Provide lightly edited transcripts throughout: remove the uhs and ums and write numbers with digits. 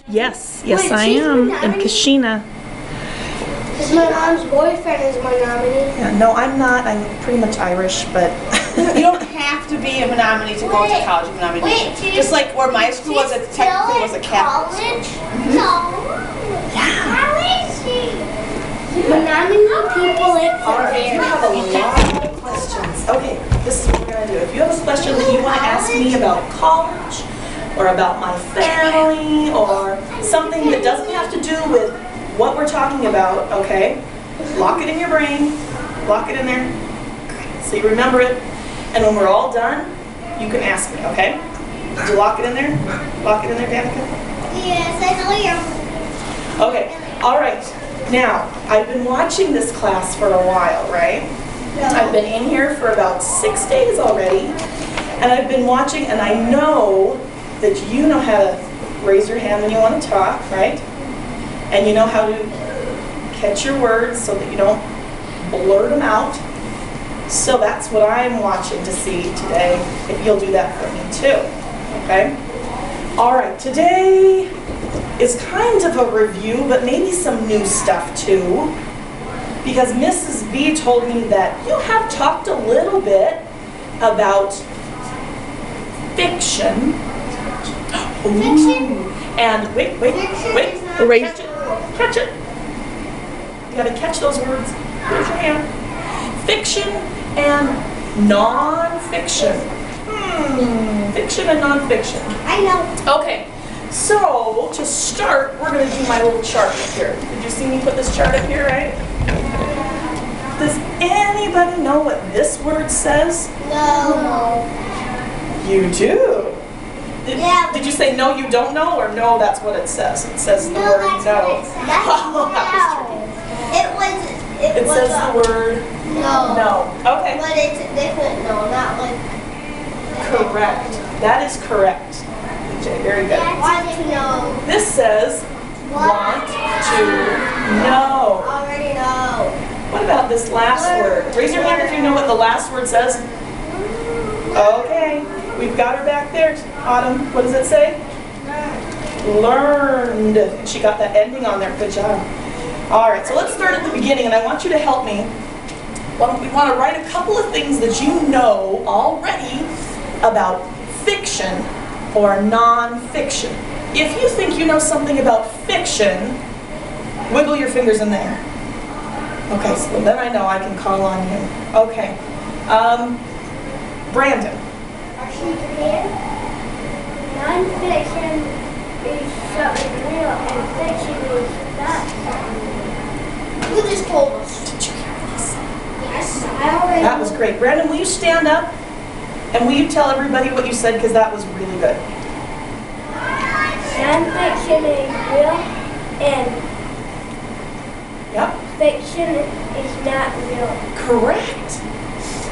Yes, yes Wait, I she's am. my And nominee? Kashina. Because my mom's boyfriend is my nominee. Yeah, no, I'm not. I'm pretty much Irish, but You don't have to be a Menominee to go to college of Menominee. Just like where my school was, it technically was a Catholic school. How is she? Menominee people like all right, you have a lot of questions. Okay, this is what we're gonna do. If you have a question that you want to ask me about college, or about my family, or something that doesn't have to do with what we're talking about, okay? Lock it in your brain, lock it in there, so you remember it. And when we're all done, you can ask me, okay? Did you lock it in there? Lock it in there, Danica? Yes, I know you're. Okay, all right. Now, I've been watching this class for a while, right? I've been in here for about 6 days already, and I've been watching, and I know that you know how to raise your hand when you want to talk, right? And you know how to catch your words so that you don't blurt them out. So that's what I'm watching to see today, if you'll do that for me too, okay? All right, today is kind of a review, but maybe some new stuff too, because Mrs. B told me that you have talked a little bit about fiction. Ooh. And wait, catch it. You gotta catch those words. Raise your hand. Fiction and non-fiction. Fiction and non-fiction. I know. Okay, so to start, we're gonna do my little chart up here. Did you see me put this chart up here, right? Does anybody know what this word says? No. You do. Yeah. Did you say no, you don't know, or no, that's what it says? It says the No, word that's no. what it said. That's Oh, that was tricky. It was says the word no. no. Okay. But it's a different no, not like. Correct. That is correct. DJ, very good. Want to know. This says want to know. Already know. What about this last word? Raise your hand if you know what the last word says. Okay. We've got her back there. Autumn, what does it say? Learned. And she got that ending on there. Good job. All right, so let's start at the beginning, and I want you to help me. We want to write a couple of things that you know already about fiction or non-fiction. If you think you know something about fiction, wiggle your fingers in there. Okay, so then I know I can call on you. Okay. Brandon. Non-fiction is something real and fiction is not something real. You just told us. Did you hear this? Yes, I already That was great. Brandon, will you stand up? And will you tell everybody what you said, because that was really good. Non-fiction is real and Yep. fiction is not real. Correct.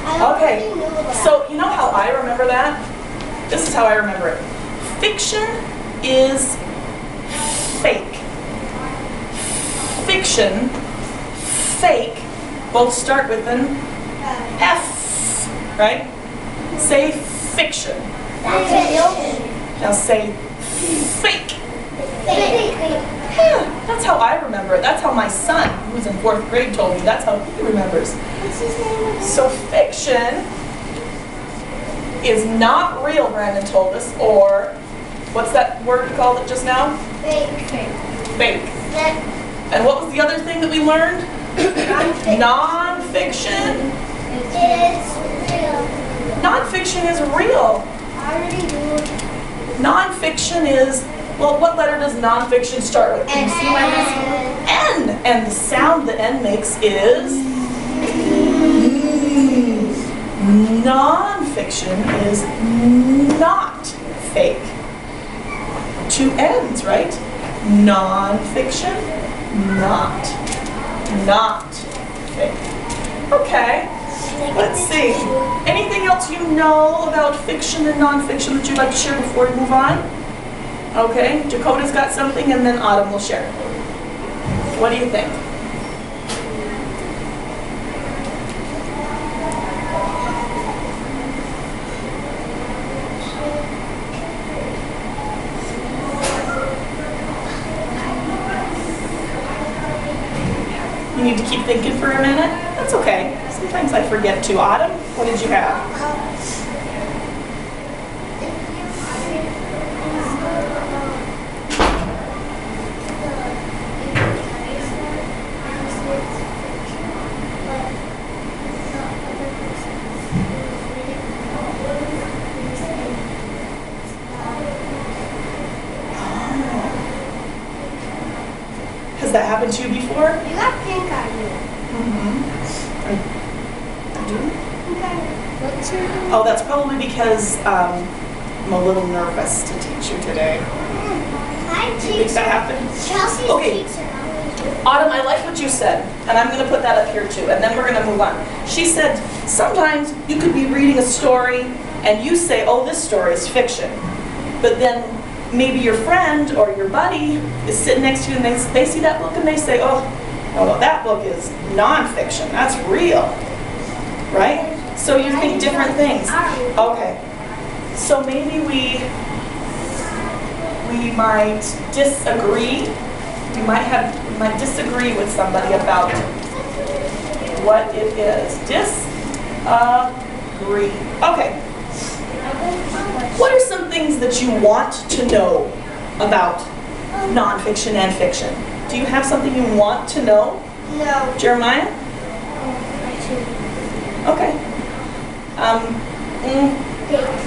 I Okay. already knew that. So, you know how I remember that? This is how I remember it. Fiction is fake. Fiction, fake, both start with an F, right? Say fiction. Now say fake. Yeah, that's how I remember it. That's how my son, who's in 4th grade, told me. That's how he remembers. What's his name? So fiction is not real, Brandon told us, or what's that word you called it just now? Fake. Fake. And what was the other thing that we learned? Non-fiction. It's real. Non-fiction is real. I already knew. Non-fiction is, well, what letter does non-fiction start with? Can you see my N. And the sound the N makes is non-fiction is not fake. 2 N's, right? Non-fiction, not fake. Okay, let's see. Anything else you know about fiction and non-fiction that you'd like to share before we move on? Okay, Dakota's got something, and then Autumn will share. What do you think? You need to keep thinking for a minute? That's okay. Sometimes I forget to. Autumn, what did you have? Has that happened to you before? You got pink eye here. I do? Okay. What's your name? Oh, that's probably because I'm a little nervous to teach you today. Hi, Do you think that happened? Chelsea's Okay. teacher. Autumn, I like what you said, and I'm going to put that up here too, and then we're going to move on. She said, sometimes you could be reading a story, and you say, oh, this story is fiction. But then maybe your friend or your buddy is sitting next to you, and they see that book, and they say, oh, no, that book is nonfiction. That's real. Right? So you think different things. Okay. So maybe we might disagree. We might disagree with somebody about what it is. Disagree. Okay. What are some things that you want to know about nonfiction and fiction? Do you have something you want to know? No. Jeremiah? Okay.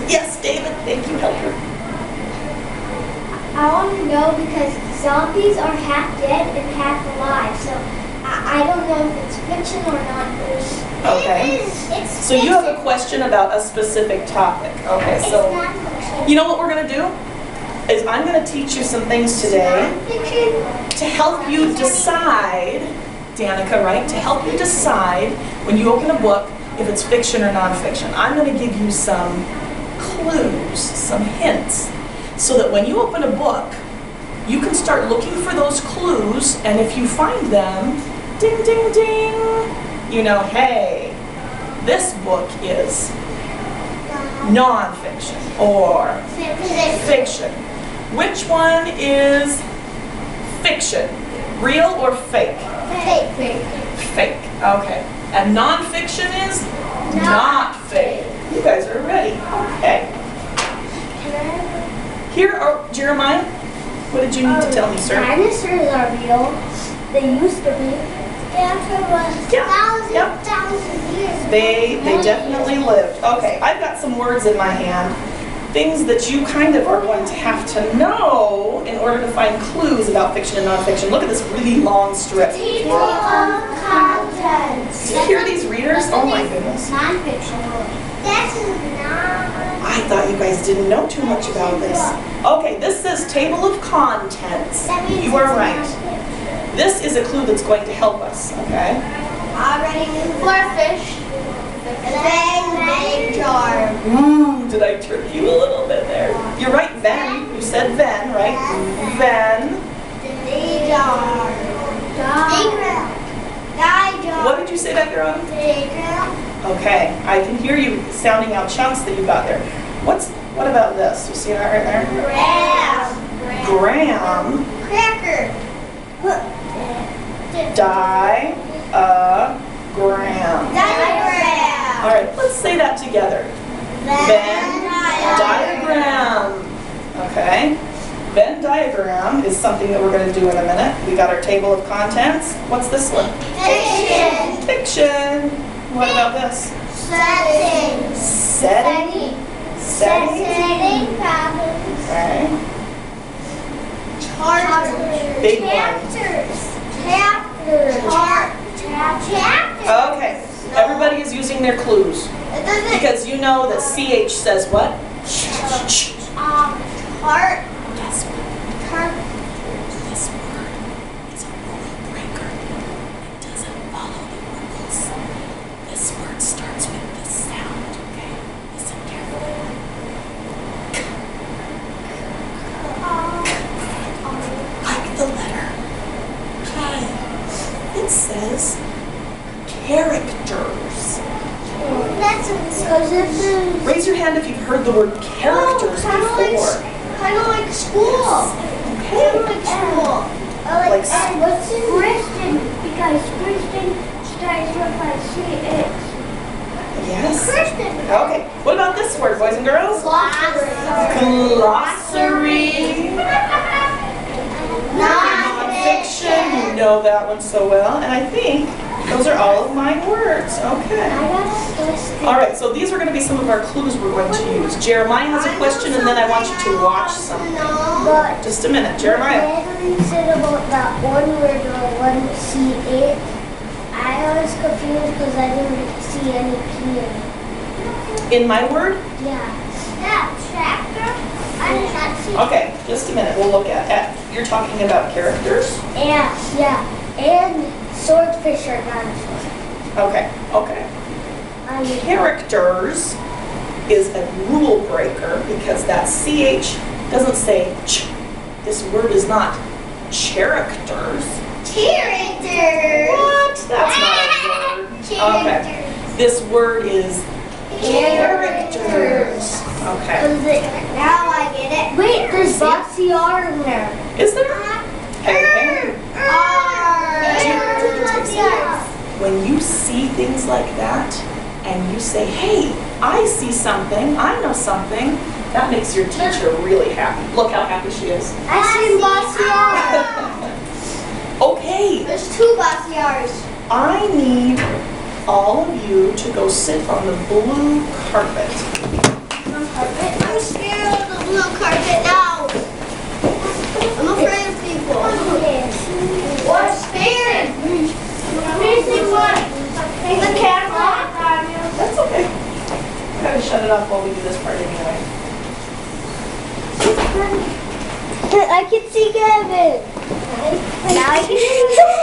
Yes, David. Thank you, helper. I want to know because zombies are half dead and half alive, so I don't know if it's fiction or not. Okay. It's So you have a question about a specific topic. Okay, so you know what we're going to do? Is I'm going to teach you some things today to help you decide, Danica, right? To help you decide when you open a book if it's fiction or nonfiction. I'm going to give you some clues, some hints, so that when you open a book, you can start looking for those clues, and if you find them, ding, ding, ding, you know, hey, this book is nonfiction or fiction. Which one is fiction? Real or fake? Fake. Fake. Okay. And nonfiction is not fake. You guys are ready. Okay. Here are, Jeremiah, what did you need to tell me, sir? Dinosaurs are real. They used to be. After thousands years. They definitely lived. Okay, I've got some words in my hand. Things that you kind of are going to have to know in order to find clues about fiction and nonfiction. Look at this really long strip. Table of contents. Do you hear these readers? Oh my goodness. Nonfiction. That's not. I thought you guys didn't know too much about this. Okay, this says table of contents. You are right. This is a clue that's going to help us, okay? Already knew for fish. Big jar. Ooh, did I trick you a little bit there? You're right, Ven. You said Ven, right? Ven. Big jar. What did you say back there, Autumn? Okay, I can hear you sounding out chunks that you got there. What about this? You see that right there? Gram. Cracker. Diagram. All right, let's say that together. Venn diagram. Okay. Venn diagram is something that we're going to do in a minute. We got our table of contents. What's this one? Fiction. Fiction. What about this? Setting. Setting. Setting. Okay. Characters. Big one. Chapters. Okay. Everybody is using their clues. Because you know that CH says what? Heart. Guess what? This word is a rule breaker. It doesn't follow the rules. This word starts with this sound, okay? Listen carefully. Like the letter K. It says characters. That's Raise your hand if you've heard the word characters before. Kind of like school. Okay. Like school. Like Christian, because Christian if I see it. Yes. Kristen. Okay. What about this word, boys and girls? Glossary. Nonfiction. You know that one so well. And I think those are all of my words. Okay. All right, so these are going to be some of our clues we're going to use. Jeremiah has a question, and then I want you to watch something. But Just a minute, Jeremiah. when you said about that one word or one see it, I was confused because I didn't see any P in it. In my word? Yeah. That tractor? I did not see. Okay, just a minute. We'll look at you're talking about characters? Yeah. And swordfish are dinosaurs. Okay. Characters is a rule breaker because that CH doesn't say ch. This word is not characters. Characters. What? That's not a word. Okay. This word is characters. Okay. Now I get it. Wait, there's bossy R in there. Is there? Hey. When you see things like that and you say, hey, I see something, I know something, that makes your teacher really happy. Look how happy she is. I see bossy R. Okay, There's two bossy R's. I need all of you to go sit on the blue carpet. I'm scared of the blue carpet now. I'm afraid of people. What's scared? Amazing one. The camera. That's okay. I'm going to shut it off while we do this part anyway. I can see Gavin. Now I can see